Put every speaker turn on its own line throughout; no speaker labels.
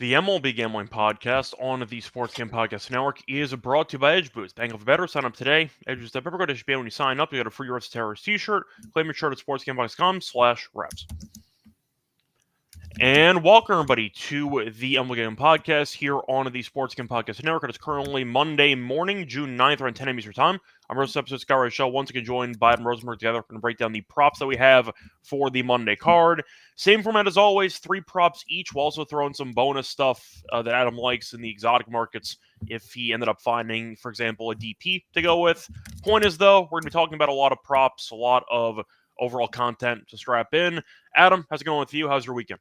The MLB Gambling Podcast on the Sports Game Podcast Network is brought to you by Edge Boost. Bank of Better. Sign up today. Edge Boost. Go to SGPN when you sign up. You get a free Reds Terrorist t-shirt. Claim your shirt at sportsgamebox.com/reps. And welcome, everybody, to the MLB Gambling Podcast here on the Sports Game Podcast Network. It's currently Monday morning, June 9th, around 10 a.m. Eastern Time. I'm Rose episode Scott Reichel, once again joined by Adam Rosenberg. Together, we're going to break down the props that we have for the Monday card. Same format as always, 3 props each. We'll also throw in some bonus stuff that Adam likes in the exotic markets if he ended up finding, for example, a DP to go with. Point is, though, we're going to be talking about a lot of props, a lot of overall content to strap in. Adam, how's it going with you? How's your weekend?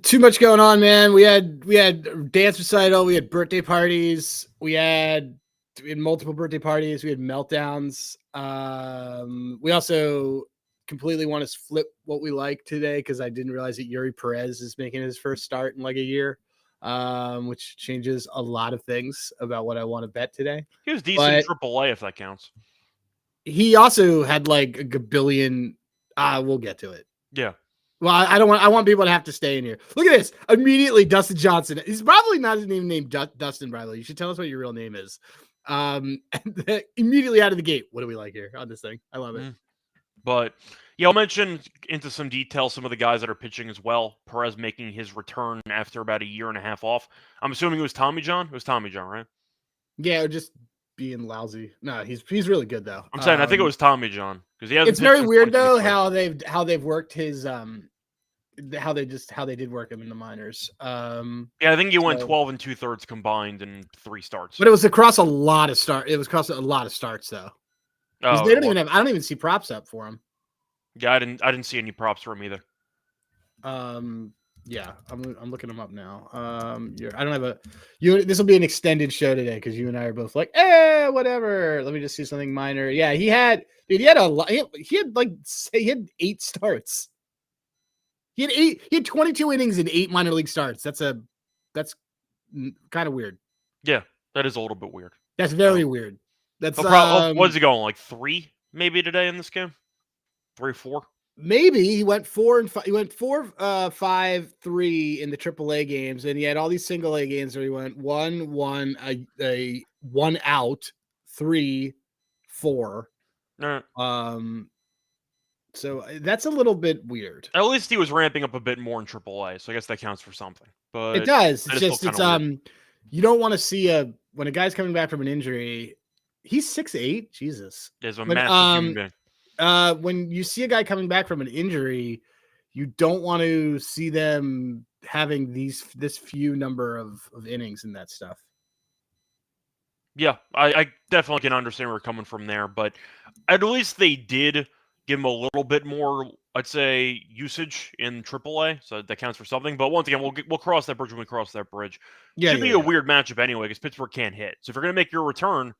Too much going on, man. We had dance recital, we had birthday parties, we had multiple birthday parties, we had meltdowns. We also completely want to flip what we like today because I didn't realize that Yuri Perez is making his first start in like a year, which changes a lot of things about what I want to bet today.
He was decent in AAA, if that counts.
He also had like a gabillion. We'll get to it.
Yeah.
Well, I want people to have to stay in here. Look at this. Immediately, Dustin Johnson. He's probably not even named Dustin Bradley. You should tell us what your real name is. Immediately out of the gate. What do we like here on this thing? I love it.
But yeah, I'll mention into some detail some of the guys that are pitching as well. Perez making his return after about a year and a half off. I'm assuming it was Tommy John. It was Tommy John, right?
Yeah, or just being lousy. No, he's really good though.
I'm saying I think it was Tommy John because he has.
It's very weird though how they've worked his how they did work him in the minors.
Yeah, I think he went 12 2/3 combined in 3 starts.
But it was across a lot of starts. It was across a lot of starts though. I don't even see props up for him.
Yeah, I didn't see any props for him either.
Yeah, I'm looking them up now. I don't have this will be an extended show today because you and I are both like, whatever. Let me just see something minor. Yeah, he had a lot. He had 8 starts. He had 22 innings in 8 minor league starts. That's kind of weird.
Yeah, that is a little bit weird.
That's very weird. That's
what's he going, like 3 maybe today in this game? 3 or 4?
Maybe he went 4 and 5. He went 4, 5, 3 in the AAA games, and he had all these single A games where he went 1, a 1 out, 3, 4. So that's a little bit weird.
At least he was ramping up a bit more in AAA, so I guess that counts for something. But
it does. It's you don't want to see when a guy's coming back from an injury. He's 6'8". Jesus,
he's a massive human being.
When you see a guy coming back from an injury, you don't want to see them having this few number of innings and that stuff.
Yeah, I definitely can understand where you're coming from there, but at least they did give him a little bit more, I'd say, usage in AAA, so that counts for something. But once again, we'll cross that bridge when we cross that bridge. Yeah, should be a weird matchup anyway because Pittsburgh can't hit. So if you're going to make your return,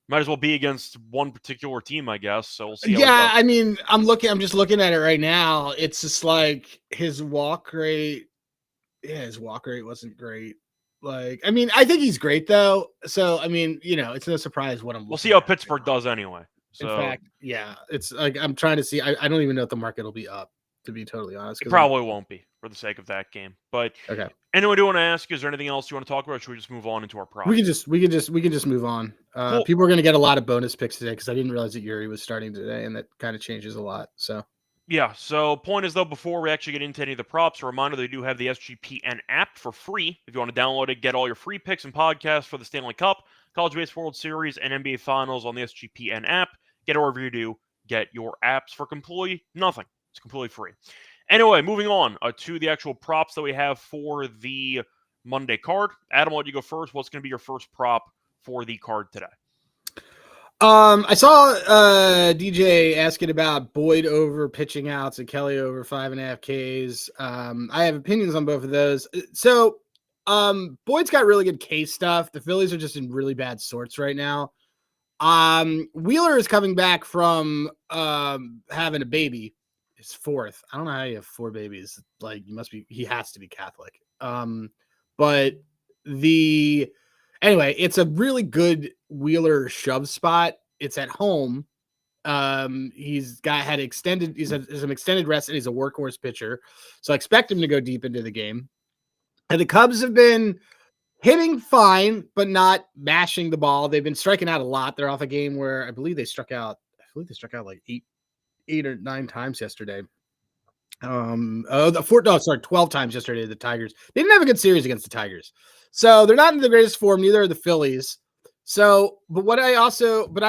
might as well be against one particular team, I guess. So we'll see.
Yeah, I mean, I'm just looking at it right now. It's just like his walk rate. Yeah, his walk rate wasn't great. Like, I mean, I think he's great though. So I mean, it's no surprise what I'm.
We'll see how Pittsburgh does anyway. So,
in fact, yeah, it's like I'm trying to see. I don't even know if the market will be up, to be totally honest.
It probably won't be for the sake of that game. But
okay.
Anyway, I do want to ask, is there anything else you want to talk about? Or should we just move on into our props?
We can just move on. Cool. People are going to get a lot of bonus picks today because I didn't realize that Yuri was starting today, and that kind of changes a lot. So
yeah. So point is though, before we actually get into any of the props, a reminder they do have the SGPN app for free. If you want to download it, get all your free picks and podcasts for the Stanley Cup, College Baseball World Series, and NBA Finals on the SGPN app. Get it wherever you do. Get your apps for completely nothing. It's completely free. Anyway, moving on to the actual props that we have for the Monday card. Adam, why don't you go first? What's going to be your first prop for the card today?
I saw DJ asking about Boyd over pitching outs and Kelly over 5.5 Ks. I have opinions on both of those. So Boyd's got really good K stuff. The Phillies are just in really bad sorts right now. Wheeler is coming back from having a baby. His 4th. I don't know how you have 4 babies. Like, he has to be Catholic. But anyway, it's a really good Wheeler shove spot. It's at home. He's had some extended rest, and he's a workhorse pitcher. So I expect him to go deep into the game. And the Cubs have been hitting fine, but not mashing the ball. They've been striking out a lot. They're off a game where I believe they struck out like eight or 9 times yesterday. 12 times yesterday to the Tigers. They didn't have a good series against the Tigers. So they're not in the greatest form, neither are the Phillies. So, but I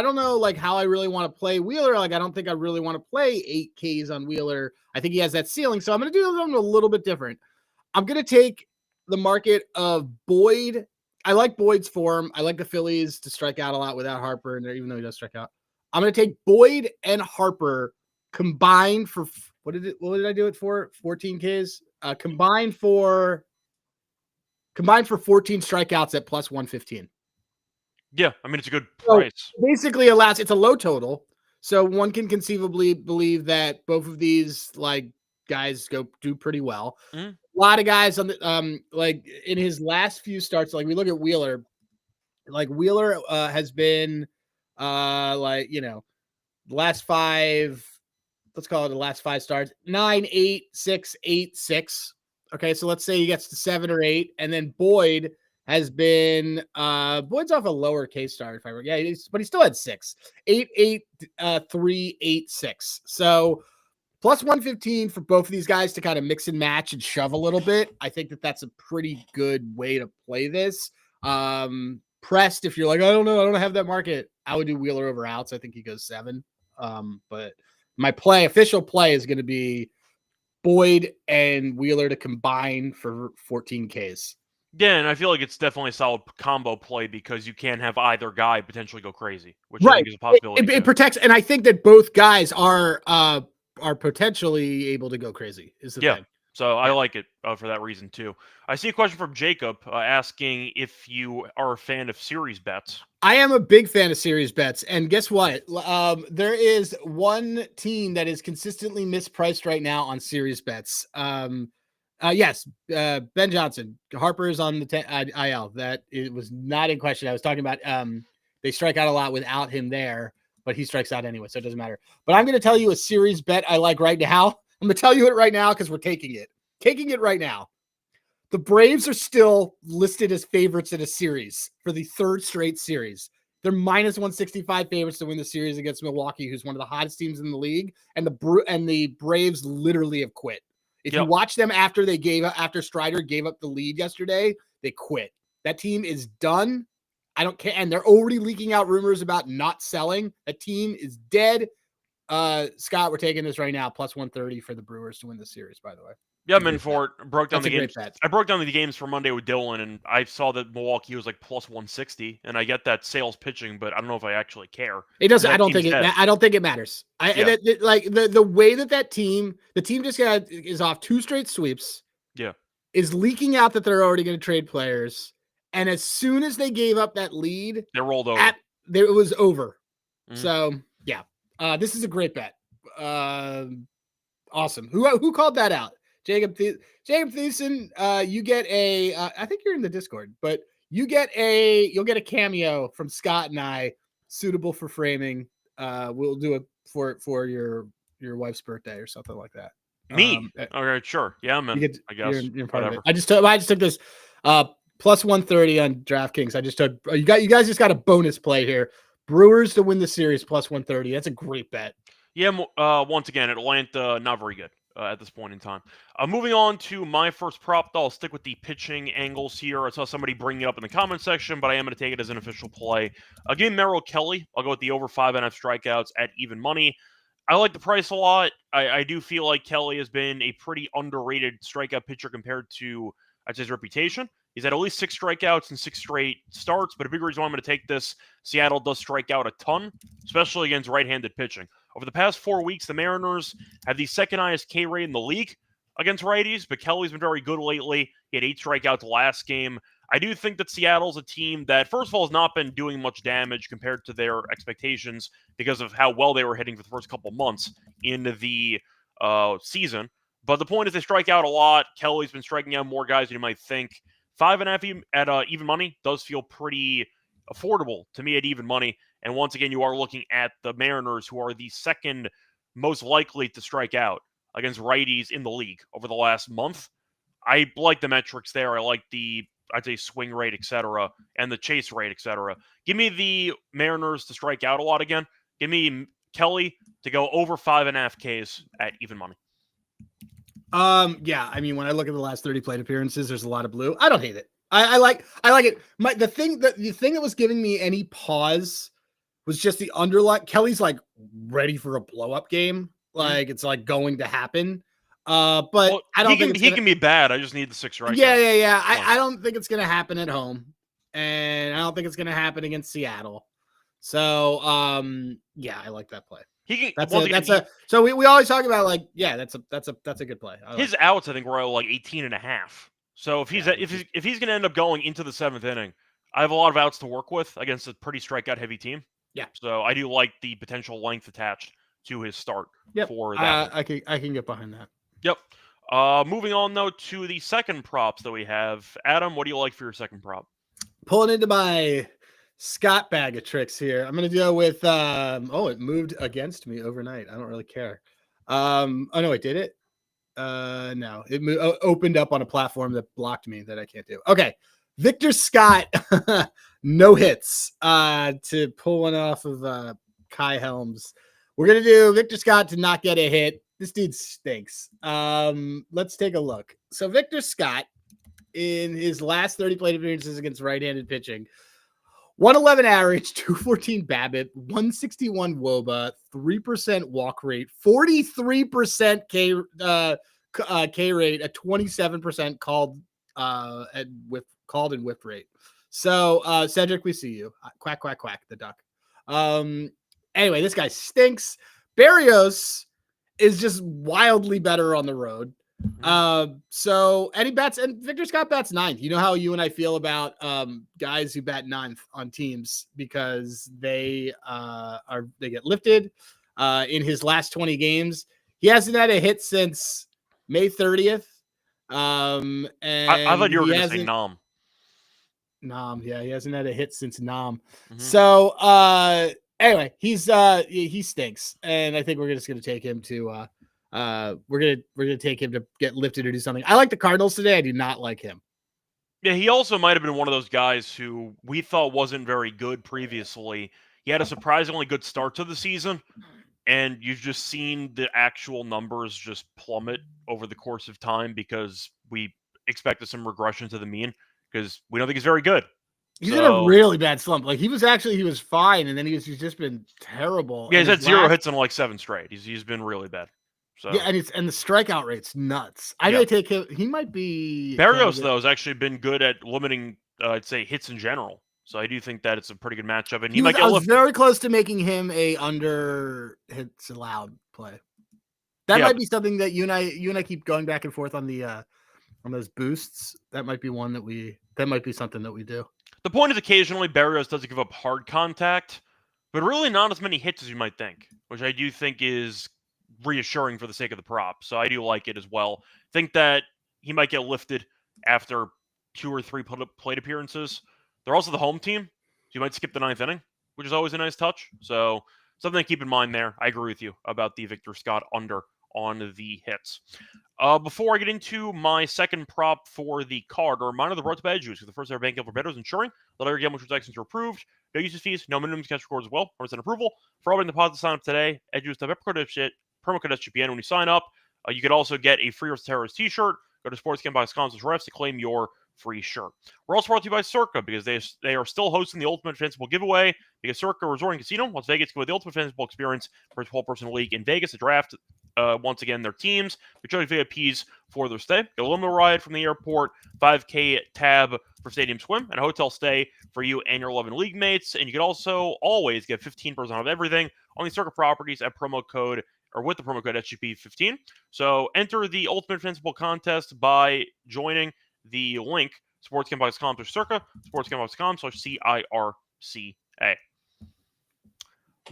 don't know like how I really want to play Wheeler. Like, I don't think I really want to play 8 Ks on Wheeler. I think he has that ceiling. So I'm going to do something a little bit different. I'm going to take the market of Boyd. I like Boyd's form. I like the Phillies to strike out a lot without Harper, and even though he does strike out. I'm going to take Boyd and Harper combined for what did I do it for? 14 Ks. Combined for 14 strikeouts at plus 115.
Yeah, I mean, it's a good price.
So basically, it's a low total, so one can conceivably believe that both of these like guys go do pretty well.
Mm-hmm.
A lot of guys on the like in his last few starts, like we look at Wheeler, like Wheeler has been like, you know, last 5, let's call it the last 5 starts, 9, 8, 6, 8, 6. Okay, so let's say he gets to 7 or 8, and then Boyd has been Boyd's off a lower K start, if I remember. Yeah, but he still had 6. 8, 8, 3, 8, 6. So plus 115 for both of these guys to kind of mix and match and shove a little bit. I think that's a pretty good way to play this. Pressed, if you're like, I don't know, I don't have that market, I would do Wheeler over outs. I think he goes 7. But my official play is going to be Boyd and Wheeler to combine for 14 Ks.
Yeah, and I feel like it's definitely a solid combo play because you can't have either guy potentially go crazy, which I think is a possibility.
It protects, and I think that both guys are potentially able to go crazy. Is the thing.
So I like it for that reason too. I see a question from Jacob asking if you are a fan of series bets.
I am a big fan of series bets, and guess what? There is one team that is consistently mispriced right now on series bets. Yes, Ben Johnson. Harper is on the IL. That it was not in question. I was talking about they strike out a lot without him there, but he strikes out anyway, so it doesn't matter. But I'm going to tell you a series bet I like right now. I'm going to tell you it right now because we're taking it right now. The Braves are still listed as favorites in a series for the 3rd straight series. They're minus 165 favorites to win the series against Milwaukee, who's one of the hottest teams in the league. And the Braves literally have quit. If you watch them after Strider gave up the lead yesterday, they quit. That team is done. I don't care. And they're already leaking out rumors about not selling. That team is dead. Scott, we're taking this right now, plus 130 for the Brewers to win the series, by the way.
Yeah, I'm in for it. Broke down the games.
I
broke down the games for Monday with Dylan, and I saw that Milwaukee was like plus 160, and I get that sales pitching, but I don't know if I actually care.
It doesn't. I don't think it matters. Like the way that team, the team just is off 2 straight sweeps.
Yeah,
is leaking out that they're already going to trade players, and as soon as they gave up that lead,
they rolled over.
It was over. So yeah, this is a great bet. Awesome. Who called that out? Jacob Thiessen, you get a I think you're in the Discord, but you'll get a cameo from Scott and I, suitable for framing. We'll do it for your wife's birthday or something like that.
Me? Okay, sure. Yeah, I'm in. I guess.
You're part of it. I just took this plus 130 on DraftKings. I just took you guys just got a bonus play here. Brewers to win the series plus 130. That's a great bet.
Yeah, once again, Atlanta not very good at this point in time. Moving on to my first prop, though, I'll stick with the pitching angles here. I saw somebody bring it up in the comment section, but I am going to take it as an official play. Again, Merrill Kelly. I'll go with the over 5.5 strikeouts at even money. I like the price a lot. I do feel like Kelly has been a pretty underrated strikeout pitcher compared to his reputation. He's had at least 6 strikeouts in 6 straight starts, but a big reason why I'm going to take this, Seattle does strike out a ton, especially against right-handed pitching. Over the past 4 weeks, the Mariners have the 2nd highest K rate in the league against righties, but Kelly's been very good lately. He had 8 strikeouts last game. I do think that Seattle's a team that, first of all, has not been doing much damage compared to their expectations because of how well they were hitting for the first couple months in the season. But the point is they strike out a lot. Kelly's been striking out more guys than you might think. 5.5 at even money does feel pretty affordable to me at even money. And once again, you are looking at the Mariners, who are the 2nd most likely to strike out against righties in the league over the last month. I like the metrics there. I like the, I'd say, swing rate, etc., and the chase rate, etc. Give me the Mariners to strike out a lot again. Give me Kelly to go over 5.5 Ks at even money.
Yeah, I mean, when I look at the last 30 plate appearances, there's a lot of blue. I don't hate it. I like it. The thing that was giving me any pause was just the underline. Kelly's like ready for a blow up game. Like it's like going to happen. But
well,
I don't think
he can be bad. I just need the 6 strikeouts.
Yeah. I don't think it's gonna happen at home, and I don't think it's gonna happen against Seattle. So yeah, I like that play. So we always talk about like, yeah, that's a good play.
His outs, I think, were like 18.5. So if he's going to end up going into the 7th inning, I have a lot of outs to work with against a pretty strikeout heavy team.
Yeah.
So I do like the potential length attached to his start for
that. I can get behind that.
Yep. Moving on though to the second props that we have. Adam, what do you like for your second prop?
Pulling into my Scott bag of tricks here. I'm going to go with, it moved against me overnight. I don't really care. Oh no, it did it. No, it opened up on a platform that blocked me that I can't do. Okay. Victor Scott, no hits, to pull one off of, Kai Helms. We're going to do Victor Scott to not get a hit. This dude stinks. Let's take a look. So Victor Scott, in his last 30 plate appearances against right-handed pitching, 111 average, 214 BABIP, 161 WOBA, 3% walk rate, 43% K rate, a 27% called and whiff rate. So Cedric, we see you. Quack, quack, quack, the duck. Anyway, this guy stinks. Barrios is just wildly better on the road. So and Victor Scott bats 9th. You know how you and I feel about guys who bat 9th on teams because they get lifted. In his last 20 games, he hasn't had a hit since May 30th. And
I thought you were going to say Nam.
Yeah, he hasn't had a hit since Nam. So anyway, he stinks, and I think we're just going to take him to we're gonna take him to get lifted or do something. I like the Cardinals today. I do not like him.
Yeah, he also might have been one of those guys who we thought wasn't very good previously. He had a surprisingly good start to the season, and you've just seen the actual numbers just plummet over the course of time because we expected some regression to the mean because we don't think he's very good.
He's in a really bad slump. Like he was fine, and then he's just been terrible.
Yeah, he's had 0 hits in like 7 straight. He's been really bad. So.
Yeah, and the strikeout rate's nuts. I may take him. He might be.
Barrios though has actually been good at limiting, I'd say, hits in general. So I do think that it's a pretty good matchup, and
I was very close to making him a under hits allowed play. That might be something that you and I keep going back and forth on the on those boosts. That might be one that might be something that we do.
The point is occasionally Barrios doesn't give up hard contact, but really not as many hits as you might think, which I do think is reassuring for the sake of the prop. So I do like it as well. Think that he might get lifted after 2 or 3 plate appearances. They're also the home team, so you might skip the 9th inning, which is always a nice touch. So something to keep in mind there. I agree with you about the Victor Scott under on the hits. Before I get into my second prop for the card, a reminder the road to bad juice. The first ever bank for bettors ensuring that all your gambling transactions are approved. No uses fees, no minimum cash records as well. 100% approval. For all deposit sign up today, promo code SGPN when you sign up. You could also get a free Terrorist t-shirt. Go to sportsgamble.com/refs to claim your free shirt. We're also brought to you by Circa because they are still hosting the Ultimate Fanciful giveaway because Circa Resort and Casino, Las Vegas, give away the Ultimate Fanciful experience for a 12-person league in Vegas. The draft, once again, their teams. We charge VIPs for their stay. Get a limo ride from the airport, 5K tab for stadium swim, and a hotel stay for you and your 11 league mates. And you can also always get 15% off everything on the Circa properties at promo code or with the promo code SGP15. So enter the Ultimate Fanciful contest by joining the link sportsgamble.com/circa, sportsgamble.com/CIRCA.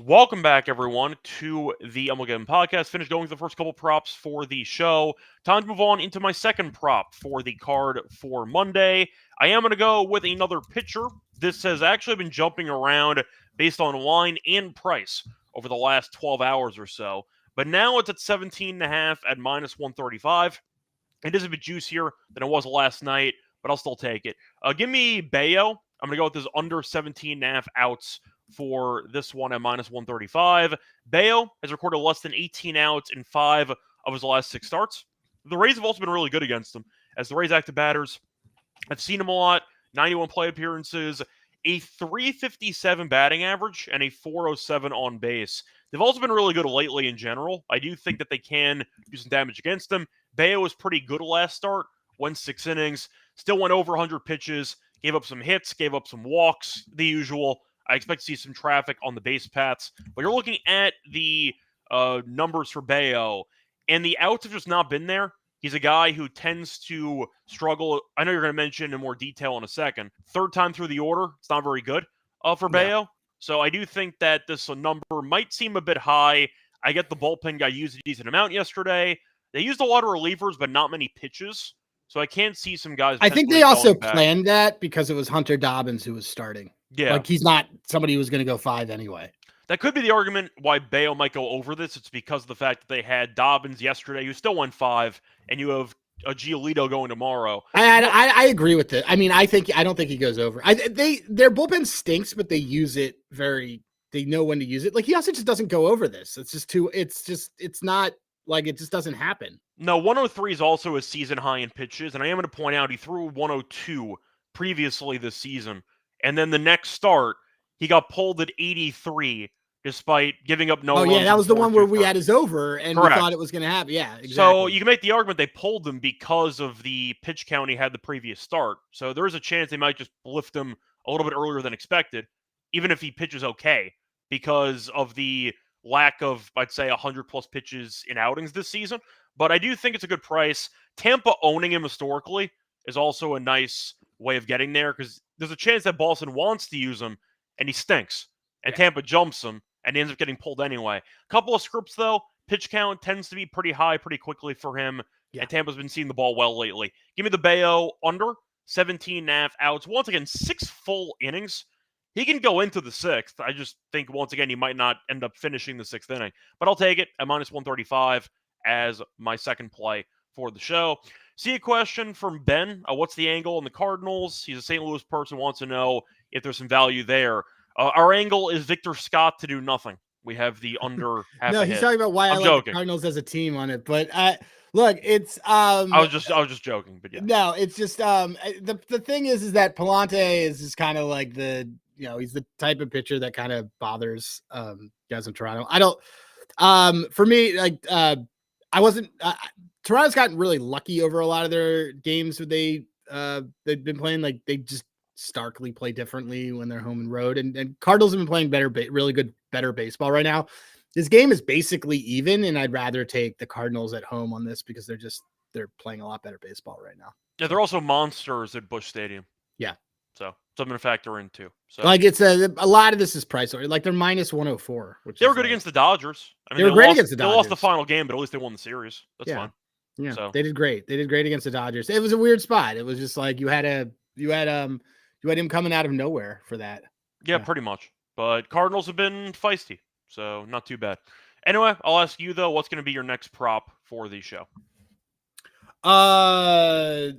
Welcome back, everyone, to the MLB Gambling Podcast. Finished going through the first couple props for the show. Time to move on into my second prop for the card for Monday. I am going to go with another pitcher. This has actually been jumping around based on line and price over the last 12 hours or so. But now it's at 17.5 at -135. It is a bit juicier than it was last night, but I'll still take it. Give me Bayo. I'm going to go with this under 17.5 outs for this one at minus 135. Bayo has recorded less than 18 outs in 5 of his last 6 starts. The Rays have also been really good against him, as the Rays active batters, I've seen him a lot, 91 play appearances, a 357 batting average, and a 407 on base. They've also been really good lately in general. I do think that they can do some damage against them. Bayo was pretty good last start, went 6 innings, still went over 100 pitches, gave up some hits, gave up some walks, the usual. I expect to see some traffic on the base paths. But you're looking at the numbers for Bayo, and the outs have just not been there. He's a guy who tends to struggle. I know you're going to mention in more detail in a second. Third time through the order, it's not very good for Bayo. Yeah. So I do think that this number might seem a bit high. I get the bullpen guy used a decent amount yesterday. They used a lot of relievers, but not many pitches. So I can't see some guys.
I think they also planned that because it was Hunter Dobbins who was starting.
Yeah.
Like he's not somebody who was going to go 5 anyway.
That could be the argument why Bayo might go over this. It's because of the fact that they had Dobbins yesterday, who still went 5, and you have a Giolito going tomorrow.
I agree with it. I mean, I don't think he goes over. Their bullpen stinks, but they use it they know when to use it. Like he also just doesn't go over this. It's not like it just doesn't happen.
No, 103 is also a season high in pitches, and I am going to point out he threw 102 previously this season, and then the next start he got pulled at 83 despite giving up no runs.
Oh yeah, that was the one where we had his over and we thought it was going to happen. Yeah, exactly.
So you can make the argument they pulled him because of the pitch count he had the previous start. So there is a chance they might just lift him a little bit earlier than expected, even if he pitches okay, because of the lack of, I'd say, 100-plus pitches in outings this season. But I do think it's a good price. Tampa owning him historically is also a nice way of getting there, because there's a chance that Boston wants to use him, and he stinks. And Tampa jumps him, and he ends up getting pulled anyway. A couple of scripts, though. Pitch count tends to be pretty high pretty quickly for him, and Tampa's been seeing the ball well lately. Give me the Bayo under 17.5 outs. Once again, 6 full innings. He can go into the 6th. I just think, once again, he might not end up finishing the 6th inning. But I'll take it at minus 135 as my second play for the show. See a question from Ben. What's the angle on the Cardinals? He's a St. Louis person, wants to know if there's some value there. Our angle is Victor Scott to do nothing. We have the under half.
No, he's talking about why I like the Cardinals as a team on it. But look, it's I
was just joking, but yeah.
No, it's just the thing is that Palante is just kind of like he's the type of pitcher that kind of bothers guys in Toronto. I don't for me, like I wasn't Toronto's gotten really lucky over a lot of their games that they've been playing. Like they just starkly play differently when they're home and road, and Cardinals have been playing better baseball right now. This game is basically even, and I'd rather take the Cardinals at home on this because they're playing a lot better baseball right now.
Yeah, they're also monsters at Busch Stadium.
Yeah,
so something to factor in too. So
like it's a lot of this is price or like they're minus 104, which
they were good against the Dodgers. I mean,
they were great against the Dodgers.
They lost the final game, but at least they won the series. That's fine.
Yeah, so they did great. They did great against the Dodgers. It was a weird spot. It was just like you had him coming out of nowhere for that.
Yeah, pretty much. But Cardinals have been feisty, so not too bad. Anyway, I'll ask you though, what's going to be your next prop for the show?
Hold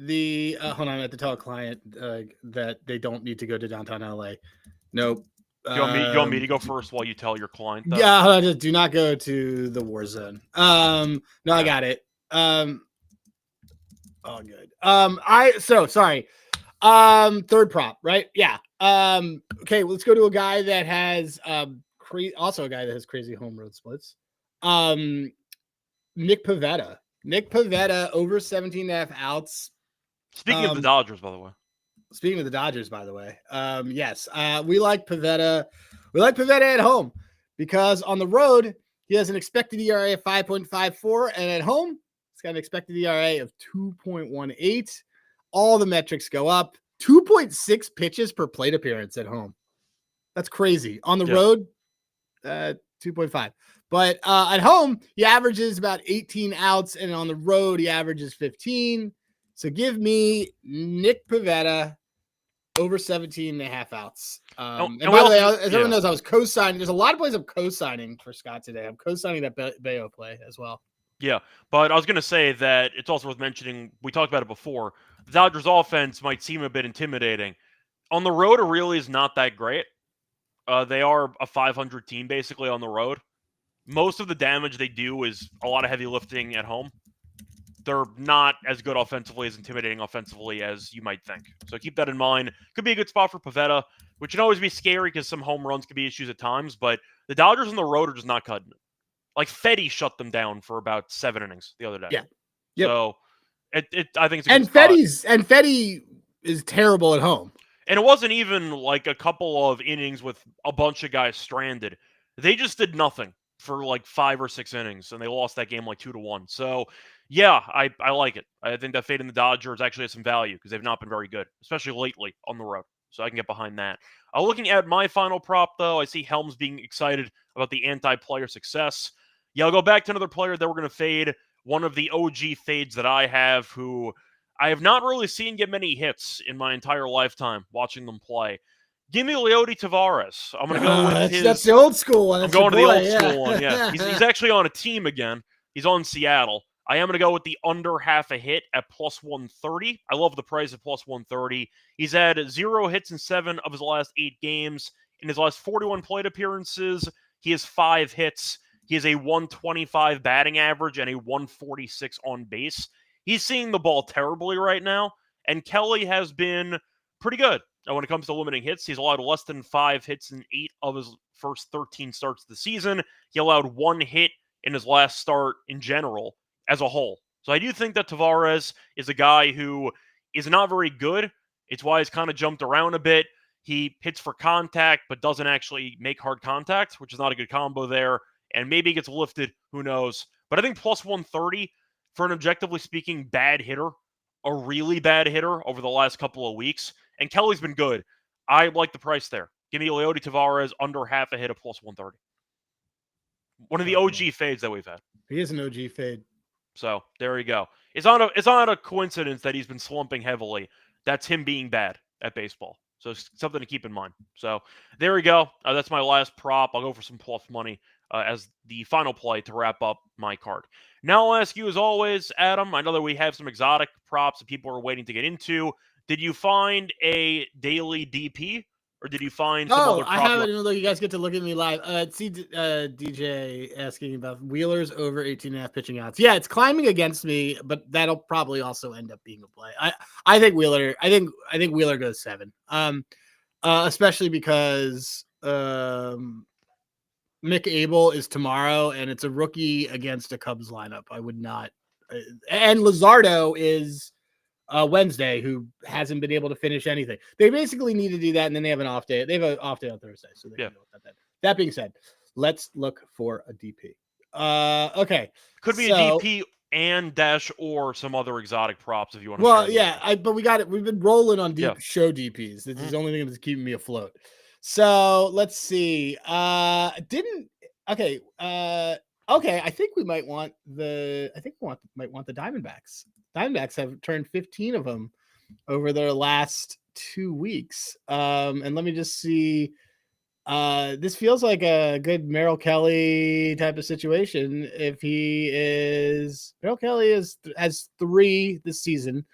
on, I have to tell a client that they don't need to go to downtown LA. Nope.
You want me to go first while you tell your client that?
Yeah, just do not go to the war zone. No, I got it. Oh, good. Sorry. Third prop, right? Yeah. Okay, let's go to a guy that has also a guy that has crazy home road splits. Nick Pivetta. Nick Pivetta over 17.5 outs.
Speaking of the Dodgers, by the way.
Speaking of the Dodgers, by the way. Yes. We like Pivetta. We like Pivetta at home because on the road, he has an expected ERA of 5.54, and at home, he's got an expected ERA of 2.18. All the metrics go up. 2.6 pitches per plate appearance at home. That's crazy. On the road, 2.5. But at home, he averages about 18 outs, and on the road, he averages 15. So give me Nick Pivetta over 17.5 outs. And by the way, as everyone knows, I was co-signing. There's a lot of plays I'm co-signing for Scott today. I'm co-signing that Bayo play as well.
Yeah, but I was going to say that it's also worth mentioning, we talked about it before, the Dodgers offense might seem a bit intimidating. On the road, it really is not that great. They are a 500 team basically on the road. Most of the damage they do is a lot of heavy lifting at home. They're not as good offensively, as intimidating offensively as you might think. So keep that in mind. Could be a good spot for Pivetta, which can always be scary because some home runs could be issues at times, but the Dodgers on the road are just not cutting it. Like, Fetty shut them down for about 7 innings the other day.
Yeah. Yep.
So I think it's a good spot.
Fetty is terrible at home.
And it wasn't even like a couple of innings with a bunch of guys stranded. They just did nothing for like 5 or 6 innings, and they lost that game like 2-1. So, yeah, I like it. I think that fading the Dodgers actually has some value because they've not been very good, especially lately on the road. So I can get behind that. Looking at my final prop, though, I see Helms being excited about the anti-player success. Yeah, I'll go back to another player that we're going to fade. One of the OG fades that I have, who I have not really seen get many hits in my entire lifetime watching them play. Give me Leody Taveras. I'm going to go with his...
That's the old school one.
I'm going to the old school one, yeah. He's actually on a team again. He's on Seattle. I am going to go with the under half a hit at plus 130. I love the price at plus 130. He's had 0 hits in 7 of his last 8 games. In his last 41 plate appearances, he has 5 hits. He has a 125 batting average and a 146 on base. He's seeing the ball terribly right now, and Kelly has been pretty good. Now, when it comes to limiting hits, he's allowed less than 5 hits in 8 of his first 13 starts of the season. He allowed 1 hit in his last start in general as a whole. So I do think that Taveras is a guy who is not very good. It's why he's kind of jumped around a bit. He hits for contact, but doesn't actually make hard contact, which is not a good combo there. And maybe he gets lifted, who knows. But I think plus 130 for an objectively speaking bad hitter, a really bad hitter over the last couple of weeks. And Kelly's been good. I like the price there. Give me Leody Taveras under half a hit of plus 130. One of the OG fades that we've had.
He is an OG fade.
So there you go. It's not a coincidence that he's been slumping heavily. That's him being bad at baseball. So it's something to keep in mind. So there we go. That's my last prop. I'll go for some plus money as the final play to wrap up my card. Now I'll ask you, as always, Adam, I know that we have some exotic props that people are waiting to get into. Did you find a daily DP, or did you find some other prop?
I haven't even looked. You guys get to look at me live. See DJ asking about Wheeler's over 18.5 pitching outs. Yeah, it's climbing against me, but that'll probably also end up being a play. I think Wheeler. I think Wheeler goes 7. Especially because Mick Abel is tomorrow, and it's a rookie against a Cubs lineup. I would not. And Luzardo is Wednesday, who hasn't been able to finish anything. They basically need to do that, and then they have an off day. They have an off day on Thursday, so they can go about that. That being said, let's look for a DP. Okay,
could be a DP and dash or some other exotic props if you want to.
Well, yeah, but we got it. We've been rolling on show DPs. This is the only thing that's keeping me afloat. So let's see. Okay. I think we might want the Diamondbacks. Diamondbacks have turned 15 of them over their last 2 weeks. And let me just see. This feels like a good Merrill Kelly type of situation. Merrill Kelly has 3 this season,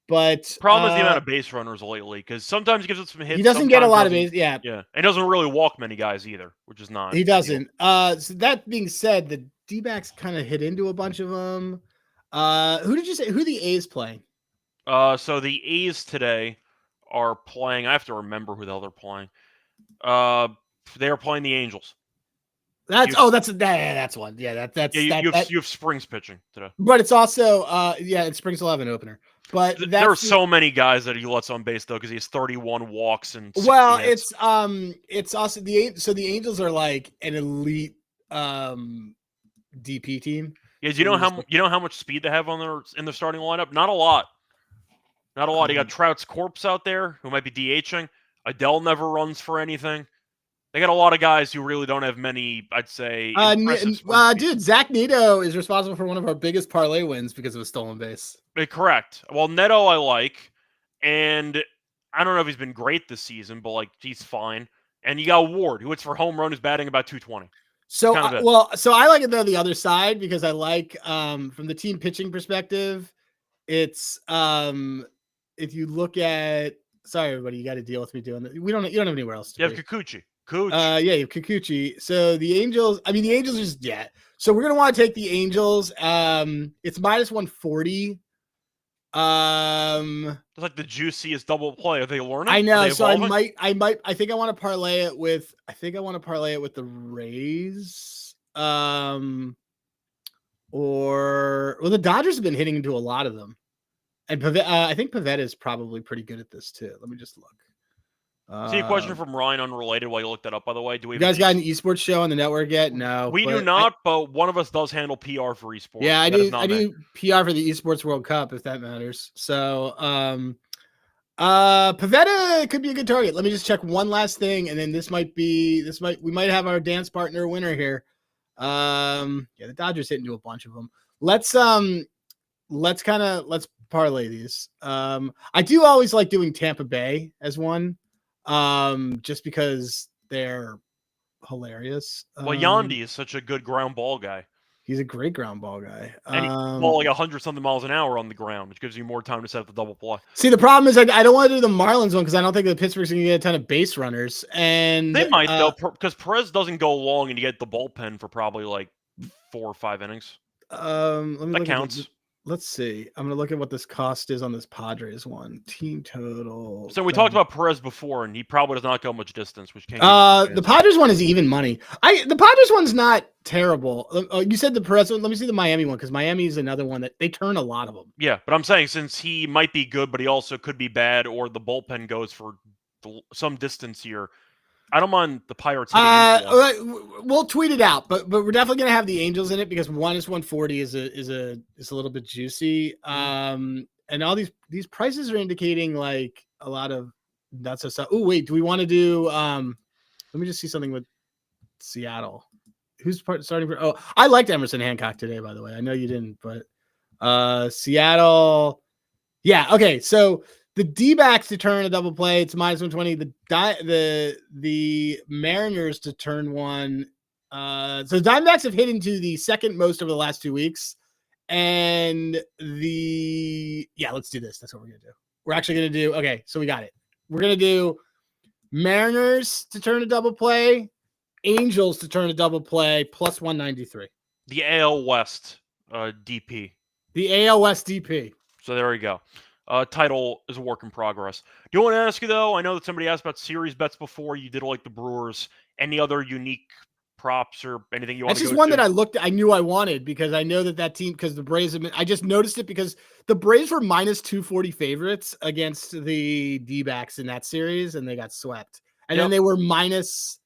but
problem is the amount of base runners lately, because sometimes he gives us some hits.
He doesn't get a lot of base. Yeah.
And doesn't really walk many guys either, which is not.
He doesn't. So that being said, the D-backs kind of hit into a bunch of them. Who did you say? Who are the A's playing?
So the A's today are playing. I have to remember who the hell they're playing. They are playing the Angels.
That's one. Yeah,
you have Springs pitching today.
But it's also it's Springs will have an opener. But
there are so many guys that he lets on base though, because he has 31 walks and 60 hits.
It's also the Angels are like an elite DP team.
Yeah, do you know how much speed they have in their starting lineup? Not a lot. Not a lot. You got Trout's corpse out there who might be DHing. Adele never runs for anything. They got a lot of guys who really don't have many, I'd say.
Dude, Zach Neto is responsible for one of our biggest parlay wins because of a stolen base.
Correct. Well, Neto I like, and I don't know if he's been great this season, but he's fine. And you got Ward, who hits for home run, is batting about 220.
So,
kind of it.
so I like it though the other side because I like from the team pitching perspective, it's if you look at sorry everybody, you got to deal with me doing that. You don't have anywhere else to
You have
be.
Kikuchi.
Yeah, you have Kikuchi. So the Angels, the Angels just So we're gonna want to take the Angels. It's minus 140.
It's like the juiciest double play. Are they learning?
I know. So
evolving?
I think I want to parlay it with the Rays. Or the Dodgers have been hitting into a lot of them. And I think Pavetta is probably pretty good at this too. Let me just look.
See a question from Ryan, unrelated. While you looked that up, by the way, do we?
You guys got an esports show on the network yet? No,
we do not. But one of us does handle PR for esports.
Yeah, I do. I do PR for the esports World Cup, if that matters. So, Pavetta could be a good target. Let me just check one last thing, and then we might have our dance partner winner here. The Dodgers hit into a bunch of them. Let's parlay these. I do always like doing Tampa Bay as one, just because they're hilarious.
Well, Yandy is such a good ground ball guy.
He's a great ground ball guy.
And he ball like 100-something miles an hour on the ground, which gives you more time to set up the double play.
See, the problem is I don't want to do the Marlins one because I don't think the Pittsburgh's going to get a ton of base runners. And
they might, though, because Perez doesn't go long and you get the bullpen for probably like 4 or 5 innings.
That
counts.
Let's see. I'm going to look at what this cost is on this Padres one. Team total.
So we talked about Perez before, and he probably does not go much distance, which can't.
The Padres one is even money. The Padres one's not terrible. You said the Perez one. Let me see the Miami one because Miami is another one that they turn a lot of them.
Yeah, but I'm saying since he might be good, but he also could be bad, or the bullpen goes for some distance here. I don't mind the Pirates.
We'll tweet it out, but we're definitely gonna have the Angels in it because minus 140 is a little bit juicy. And all these prices are indicating like a lot of nuts and stuff. Oh wait, do we want to do? Let me just see something with Seattle. Who's starting for? Oh, I liked Emerson Hancock today, by the way. I know you didn't, but Seattle. Yeah. Okay. So. The D-backs to turn a double play, it's minus 120. The Mariners to turn one. So the Diamondbacks have hit into the second most over the last 2 weeks. And let's do this. That's what we're going to do. We're actually going to do, okay, so we got it. We're going to do Mariners to turn a double play, Angels to turn a double play, plus 193.
The AL West DP.
The AL West DP.
So there we go. Title is a work in progress. Do you want to ask you, though? I know that somebody asked about series bets before. You did like the Brewers. Any other unique props or anything you want to go to?
That's just one that I knew I wanted because I know that team, because the Braves have been, I just noticed it because the Braves were minus 240 favorites against the D-backs in that series, and they got swept. And then they were minus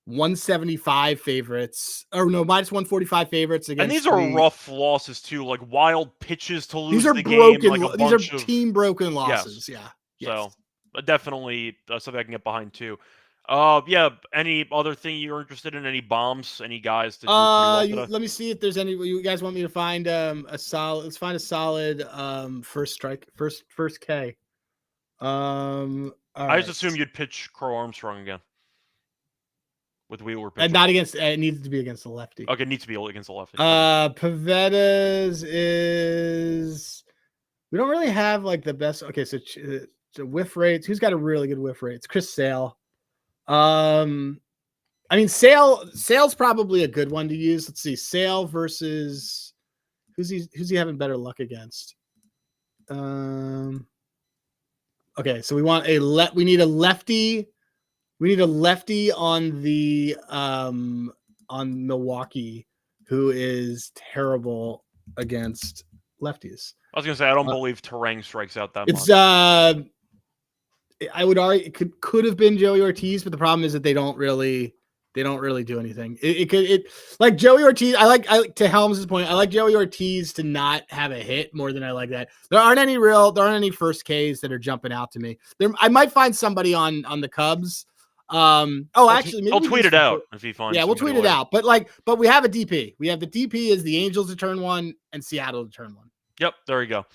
175 favorites, or no, minus 145 favorites against.
And these are rough losses too, like wild pitches to lose.
These are
the
broken.
Game, like
these are team broken losses.
Yes.
Yeah.
So definitely something I can get behind too. Any other thing you're interested in? Any bombs? Any guys to do?
Let me see if there's any. You guys want me to find a solid? Let's find a solid first K.
I just assume you'd pitch Crow Armstrong again. With Wheeler pitching.
And not against, it needs to be against the lefty.
Okay, it needs to be against the lefty.
Pavetta's is, we don't really have like the best. Okay, so whiff rates. Who's got a really good whiff rate? It's Chris Sale. Sale's probably a good one to use. Let's see, Sale versus who's he having better luck against? Okay, so we need a lefty. We need a lefty on the on Milwaukee who is terrible against lefties.
I was gonna say I don't believe Terang strikes out that
much. I would argue it could have been Joey Ortiz, but the problem is that they don't really do anything. It could like Joey Ortiz. I like to Helms' point. I like Joey Ortiz to not have a hit more than I like that. There aren't any first Ks that are jumping out to me. I might find somebody on the Cubs. Actually, maybe
I'll tweet it out if he finds.
Yeah, we'll tweet it out. But we have a DP. We have the DP is the Angels to turn one and Seattle to turn one.
Yep, there you go.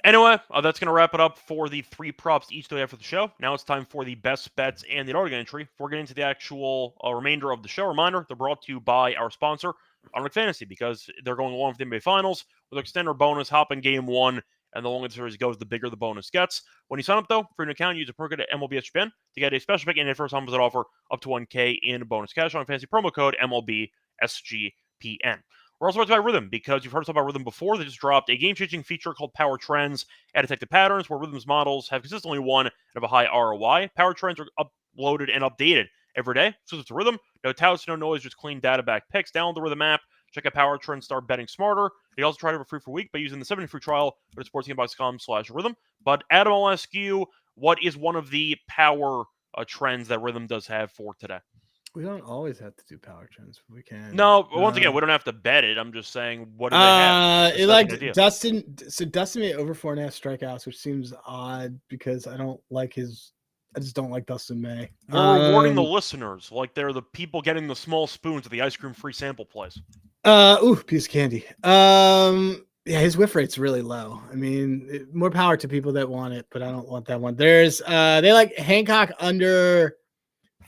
Anyway, that's going to wrap it up for the 3 props each that we have for the show. Now it's time for the best bets and the Underdog entry. Before getting into the actual remainder of the show, reminder, they're brought to you by our sponsor, Underdog Fantasy, because they're going along with the NBA Finals with extender bonus, hop in game 1, and the longer the series goes, the bigger the bonus gets. When you sign up, though, for an account, use a promo code at MLB SGPN to get a special pick and a first-time deposit offer up to $1K in bonus cash on fantasy promo code MLB SGPN. We're also brought to you by Rhythm, because you've heard us talk about Rhythm before. They just dropped a game-changing feature called Power Trends at Detective Patterns, where Rhythm's models have consistently won and have a high ROI. Power Trends are uploaded and updated every day. So it's a Rhythm. No touts, no noise, just clean data-backed picks. Download the Rhythm app. Check out Power Trends, start betting smarter. You can also try it for free for a week by using the 7-day free trial at sportsgamebox.com/rhythm. But Adam, I'll ask you, what is one of the power trends that Rhythm does have for today?
We don't always have to do power trends. We can.
No, once again, we don't have to bet it. I'm just saying, what do they have?
It like Dustin. So Dustin made over 4.5 strikeouts, which seems odd because I don't like his. I just don't like Dustin May.
We're rewarding the listeners like they're the people getting the small spoons of the ice cream free sample place.
Piece of candy. Yeah, his whiff rate's really low. I mean, more power to people that want it, but I don't want that one. There's they like Hancock under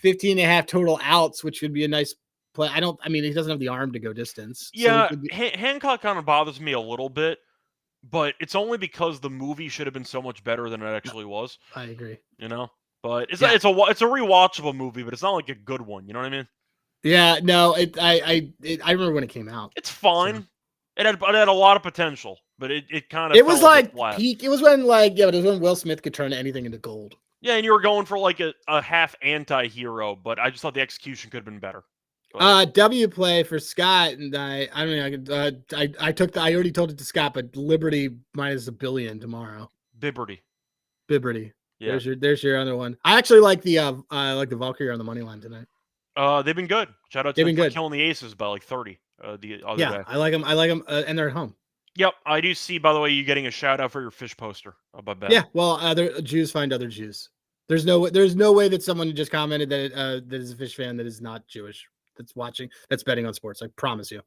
15.5 total outs, which would be a nice play. I mean, he doesn't have the arm to go distance.
Yeah, so Hancock kind of bothers me a little bit, but it's only because the movie should have been so much better than it actually was.
I agree.
You know, but it's a rewatchable movie, but it's not like a good one. You know what I mean?
Yeah, no, I remember when it came out.
It's fine. So. It had a lot of potential, but it kind of
it was like peak. It was when it was when Will Smith could turn anything into gold.
Yeah, and you were going for like a half anti-hero, but I just thought the execution could have been better.
W play for Scott, and I already told it to Scott, but Liberty minus $1 billion tomorrow.
Bibberty.
Yeah. There's your other one. I actually like the Valkyrie on the money line tonight.
They've been good. Shout out to them for killing the Aces by like 30 the other day.
I like them, and they're at home.
Yep, I do see, by the way, you getting a shout out for your fish poster about that.
Yeah, well, other Jews find other Jews. There's no way that someone just commented that that is a fish fan that is not Jewish that's betting on sports. I promise you.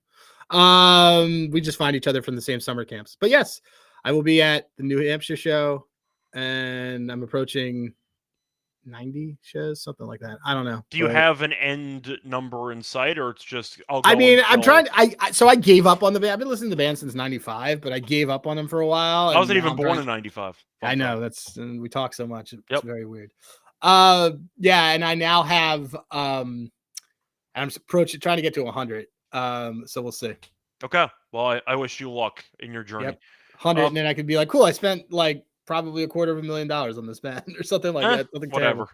We just find each other from the same summer camps. But yes, I will be at the New Hampshire show, and I'm approaching 90 shows, something like that. I don't know.
Do you have an end number in sight, or it's just?
I'm trying. So I gave up on the band. I've been listening to the band since '95, but I gave up on them for a while.
I wasn't even born in '95.
I know we talk so much. It's very weird. Yeah, and I now have I'm trying to get to 100. So we'll see.
Okay. Well, I wish you luck in your journey.
100, and then I could be like, cool. I spent like probably $250,000 on this band or something like that. Something
whatever.
Terrible.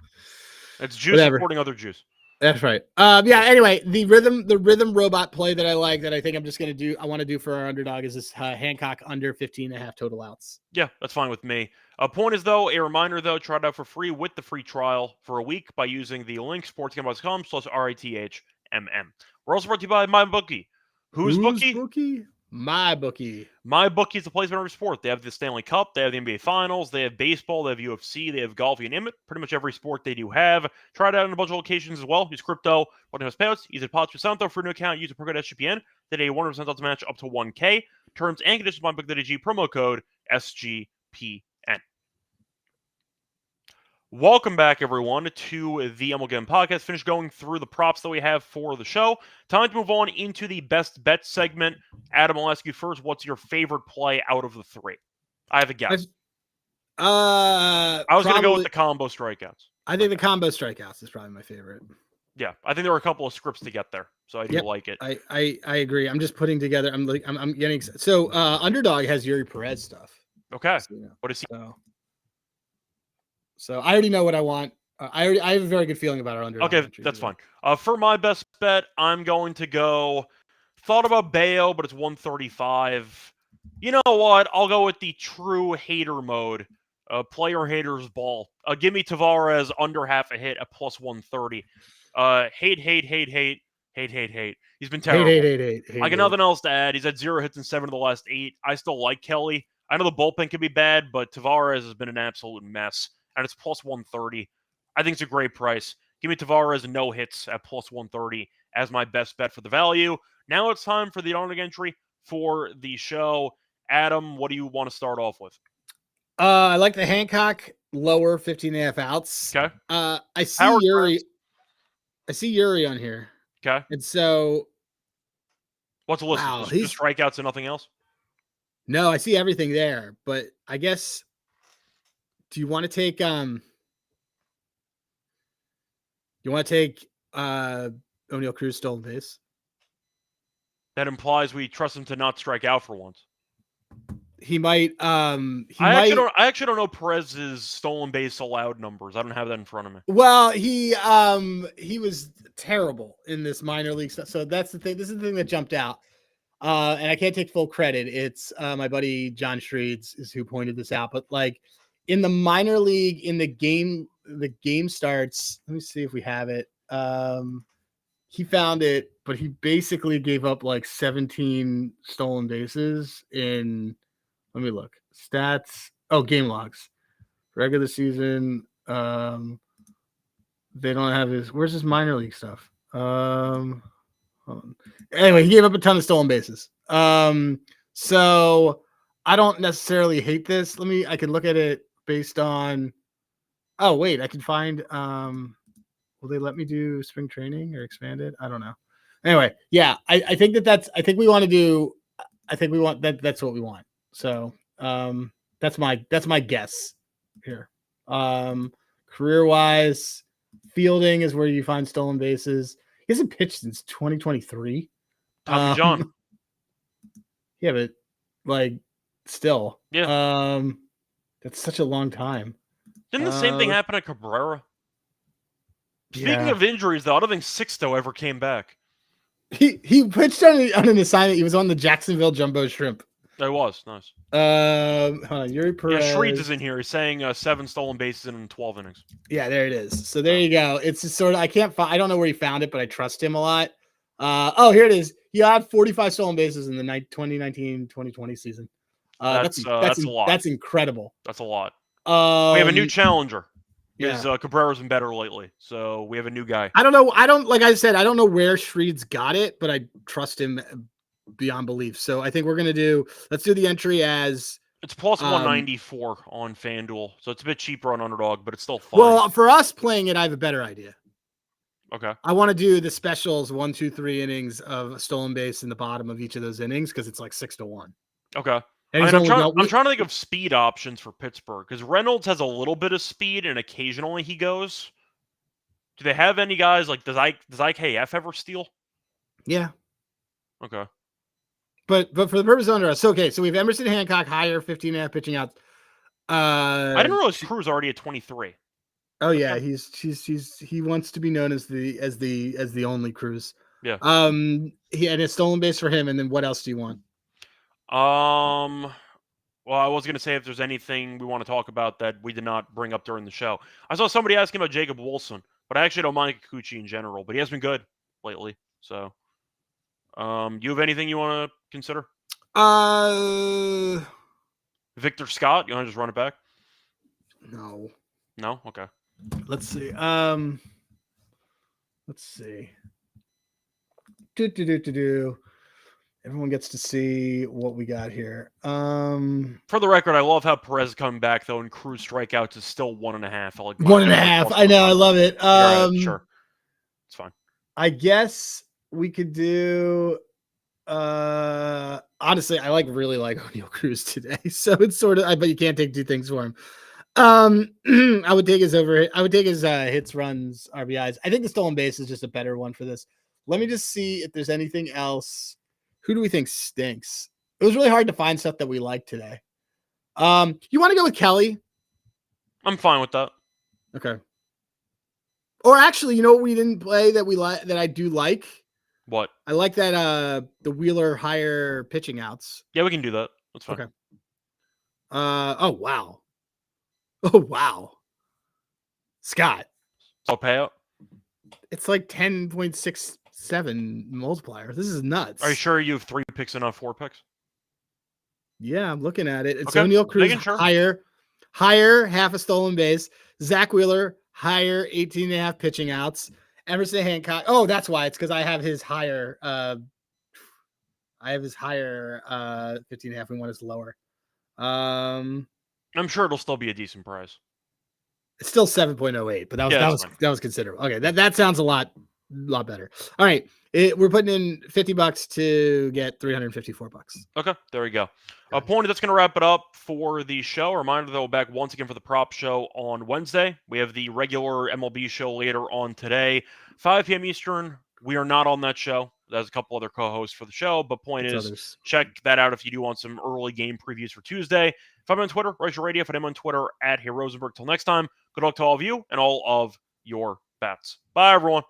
It's Jews supporting other Jews.
That's right. Yeah. Anyway, the rhythm robot play that I like, that I think I'm just gonna do. I want to do for our Underdog is this Hancock under 15.5 total outs.
Yeah, that's fine with me. Point is though, a reminder though, try it out for free with the free trial for a week by using the link sportsgamble.com/RITHMM. We're also brought to you by MyBookie. Who's Bookie?
MyBookie.
MyBookie is the place for every sport. They have the Stanley Cup, they have the NBA Finals, they have baseball, they have UFC, they have golf, you name it. Pretty much every sport they do have. Try it out in a bunch of locations as well. Use crypto, what has payouts. Use it POTS% for a new account. Use a promo code SGPN. Get a 100% odds match up to 1K. Terms and conditions MyBookie.ag. Promo code SGPN. Welcome back, everyone, to the MLB Gambling Podcast. Finished going through the props that we have for the show. Time to move on into the best bet segment. Adam, I'll ask you first. What's your favorite play out of the 3? I have a guess. I was going to go with the combo strikeouts.
I think the combo strikeouts is probably my favorite.
Yeah, I think there were a couple of scripts to get there, so I do like it.
I agree. I'm just putting together. I'm getting so Underdog has Yuri Perez stuff.
Okay, what is he?
So I already know what I want. I have a very good feeling about our Underdog.
Okay, that's fine. For my best bet, I'm going to go. Thought about Bayo, but it's 135. You know what? I'll go with the true hater mode. Player haters ball. Give me Tavares under half a hit at plus 130. Hate. He's been terrible.
Hate.
I got nothing else to add. He's had 0 hits in 7 of the last 8. I still like Kelly. I know the bullpen can be bad, but Tavares has been an absolute mess. And it's plus 130. I think it's a great price. Give me Tavares no hits at plus 130 as my best bet for the value. Now it's time for the Underdog entry for the show. Adam, what do you want to start off with?
I like the Hancock lower 15.5 outs.
Okay.
I see
Howard
Yuri.
Burns.
I see Yuri on here.
Okay.
And so,
What's the list?
wow,
Just strikeouts and nothing else?
No, I see everything there, but I guess, do you want to take, O'Neal Cruz stolen base?
That implies we trust him to not strike out for once.
He might,
I actually don't know Perez's stolen base allowed numbers. I don't have that in front of me.
Well, he was terrible in this minor league stuff. So that's the thing. This is the thing that jumped out. And I can't take full credit. It's my buddy John Streets is who pointed this out. But like in the minor league, in the game starts. Let me see if we have it. He found it, but he basically gave up like 17 stolen bases in. Let me look. Stats. Oh, game logs. Regular season. They don't have his. Where's his minor league stuff? Hold on. Anyway, he gave up a ton of stolen bases. So I don't necessarily hate this. I can look at it based on. Oh wait, I can find. Will they let me do spring training or expanded? I don't know. Anyway, yeah, I think that's. I think we want to do. I think we want that. That's what we want. So that's my guess here. Career wise, fielding is where you find stolen bases. He hasn't pitched since 2023.
Tommy John.
Yeah, but like still.
Yeah.
That's such a long time.
Didn't the same thing happen to Cabrera? Speaking of injuries, though, I don't think Sixto ever came back.
He pitched on an assignment. He was on the Jacksonville Jumbo Shrimp.
That was nice.
Hold on, Yuri Perez.
Yeah, Shreeds is in here. He's saying 7 stolen bases in 12 innings.
Yeah, there it is. So there you go. It's just sort of I don't know where he found it, but I trust him a lot. Here it is. He had 45 stolen bases in the 2019-2020 season. That's a lot. That's incredible.
That's a lot. We have a new challenger. Because
Yeah.
Cabrera's been better lately, so we have a new guy.
I don't know. Like I said, I don't know where Shreeds got it, but I trust him beyond belief. So I think let's do the entry as
it's plus 194 on FanDuel, so it's a bit cheaper on Underdog, but it's still fine.
Well, for us playing it, I have a better idea.
Okay.
I want to do the specials 1, 2, 3 innings of a stolen base in the bottom of each of those innings because it's like 6-1.
Okay.
I'm
trying to think of speed options for Pittsburgh because Reynolds has a little bit of speed and occasionally he goes. Do they have any guys like does IKF ever steal?
Yeah.
Okay.
But for the purpose of under us, okay. So we have Emerson Hancock higher 15.5 pitching out.
I didn't realize Cruz already at 23.
Oh yeah, he wants to be known as the only Cruz.
Yeah.
He had a stolen base for him, and then what else do you want?
Well, I was going to say if there's anything we want to talk about that we did not bring up during the show. I saw somebody asking about Jacob Wilson, but I actually don't mind Kikuchi in general, but he has been good lately. So, you have anything you want to consider? Victor Scott, you want to just run it back?
No.
No? Okay.
Let's see. Let's see. Everyone gets to see what we got here.
For the record, I love how Perez coming back though, and Cruz strikeouts is still 1.5. Like
1.5. I know. I love it.
Sure, it's fine.
I guess we could do. Honestly, I really like O'Neal Cruz today, so it's sort of. But you can't take two things for him. I would take his hits, runs, RBIs. I think the stolen base is just a better one for this. Let me just see if there's anything else. Who do we think stinks? It was really hard to find stuff that we like today. You want to go with Kelly?
I'm fine with that.
Okay. Or actually, you know what we didn't play that we like that I do like?
What?
I like that the Wheeler higher pitching outs.
Yeah, we can do that. That's fine.
Okay. Oh wow. Oh wow. Scott.
So payout?
It's like 10.67 multiplier. This is nuts.
Are you sure you have 3 picks and not 4 picks?
Yeah, I'm looking at it. It's
okay.
O'Neal Cruz
sure.
higher half a stolen base. Zach Wheeler higher 18.5 pitching outs. Emerson Hancock. Oh, that's why. It's because I have his higher 15.5. We want his lower.
I'm sure it'll still be a decent price.
It's still 7.08, but that was considerable. Okay, that sounds a lot better. All right, we're putting in $50 to get $354.
Okay, there we go. Pony, that's going to wrap it up for the show. A reminder that we're back once again for the prop show on Wednesday. We have the regular MLB show later on today, 5 p.m. Eastern. We are not on that show. There's a couple other co-hosts for the show, but point is,
others.
Check that out if you do want some early game previews for Tuesday. If I'm on Twitter, Reichel Radio. If I'm on Twitter, @HeyRosenberg. Till next time, good luck to all of you and all of your bets. Bye, everyone.